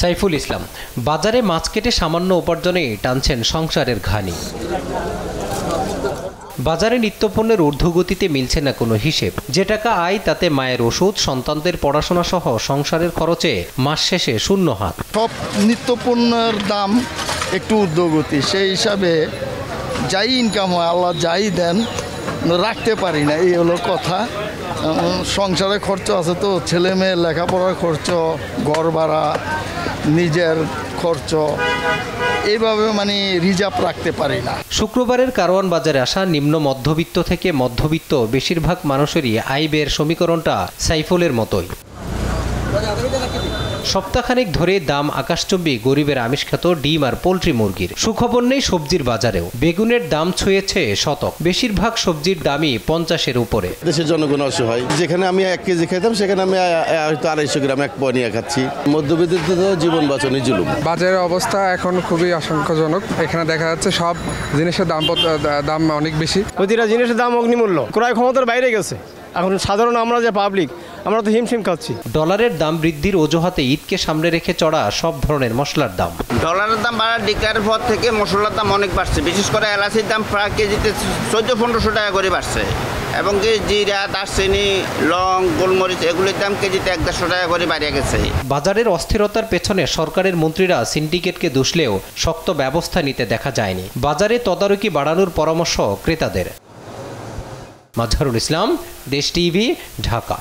সাইফুল ইসলাম বাজারে মাছ কেটে সামান্য উপার্জনে টানছেন সংসারের ঘানি। বাজারে নিত্যপণ্যের ঊর্ধ্বগতিতে মিলছে না কোনো হিসেব। যে টাকা আয় তাতে মায়ের ওষুধ, সন্তানদের পড়াশোনা সহ সংসারের খরচে মাস শেষে শূন্য হাত। সব নিত্যপণ্যের দাম একটু ঊর্ধ্বগতি, সেই হিসাবে যাই ইনকাম হয় আল্লাহ যাই দেন রাখতে পারি না, এই হলো কথা। সংসারে খরচ আছে তো, ছেলে মেয়ের লেখাপড়ার খরচ, ঘর ভাড়া, নিজের খরচ, এইভাবে রিজার্ভ রাখতে পারি না। শুক্রবারের কারওয়ান বাজারে আসা নিম্ন মধ্যবিত্ত থেকে মধ্যবিত্ত বেশিরভাগ মানুষেরই আয় ব্যয়ের সমীকরণটা সাইফুলের মতোই। সপ্তাহখানেক ধরে দাম আকাশচুম্বী গরিবের আমিষখ্যাত ডিম আর পোলট্রি মুরগির। সুখবর নেই সবজির বাজারেও। বেগুনের দাম ছুঁয়েছে শতক। বেশিরভাগ সবজির দামই 50-এর উপরে। দেশের জনগণ অসহায়। যেখানে আমি 1 কেজি খেতাম সেখানে আমি হয়তো 250 গ্রাম এক পোয়া নিয়ে খাচ্ছি। মধ্যবিত্ত জীবন বাঁচানো জুলুম। বাজারের অবস্থা এখন খুবই আশঙ্কাজনক। এখানে দেখা যাচ্ছে সব জিনিসের দাম অনেক বেশি। প্রতিটা জিনিসের দাম অগ্নিমূল্য, ক্রয় ক্ষমতার বাইরে গেছে। এখন সাধারণ আমরা যে পাবলিক, আমরা তো হিমশিম খাচ্ছি। ডলারের দাম বৃদ্ধির অজুহাতে ঈদকে সামনে রেখে চড়া সব ধরনের মশলার দাম। ডলারের দাম বাড়ার ডিক্লারের পর থেকে মশলার দাম অনেক বাড়ছে। বিশেষ করে এলাচির দাম প্রায় কেজিতে 1400-1500 টাকা করে বাড়ছে। এবং কি জিরা, দারচিনি, লং, গোলমরিচ এগুলির দাম কেজিতে 150 টাকা করে বাড়িয়ে গেছে। বাজারের অস্থিরতার পেছনে সরকারের মন্ত্রীরা সিন্ডিকেটকে দুষলেও শক্ত ব্যবস্থা নিতে দেখা যায়নি। বাজারে তদারকি বাড়ানোর পরামর্শ ক্রেতাদের। মাজহারুল ইসলাম, দেশ টিভি, ঢাকা।